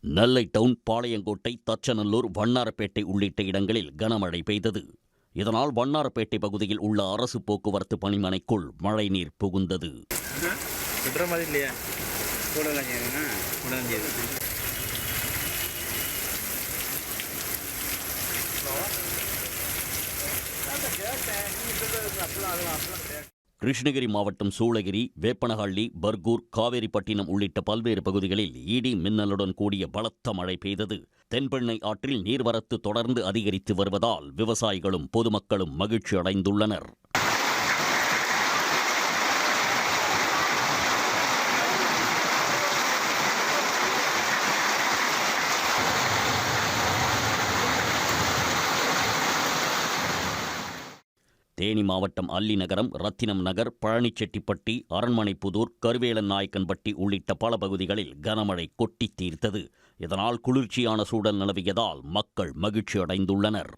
நெல்லை down, Palayamkottai, Thachanallur, Vannarapettai உள்ளிட்ட இடங்களில் கனமழை பெய்தது. இதனால் வண்ணாரப்பேட்டை பகுதியில் உள்ள அரசு போக்குவரத்து பணிமனைக்குள் மழைநீர் புகுந்தது. கிருஷ்ணகிரி மாவட்டம் சூளகிரி, வேப்பனஹள்ளி, பர்கூர், காவேரிப்பட்டினம் உள்ளிட்ட பல்வேறு பகுதிகளில் இடி மின்னலுடன் கூடிய பலத்த மழை பெய்தது. தென்பெண்ணை ஆற்றில் நீர்வரத்து தொடர்ந்து அதிகரித்து வருவதால் விவசாயிகளும் பொதுமக்களும் மகிழ்ச்சி அடைந்துள்ளனர். தேனி மாவட்டம் அல்லிநகரம், ரத்தினம் நகர், பழனிச்செட்டிப்பட்டி, அரண்மனைப்புதூர், கருவேலன் நாயக்கன்பட்டி உள்ளிட்ட பல பகுதிகளில் கனமழை கொட்டி தீர்த்தது. இதனால் குளிர்ச்சியான சூழல் நிலவியதால் மக்கள் மகிழ்ச்சி அடைந்துள்ளனர்.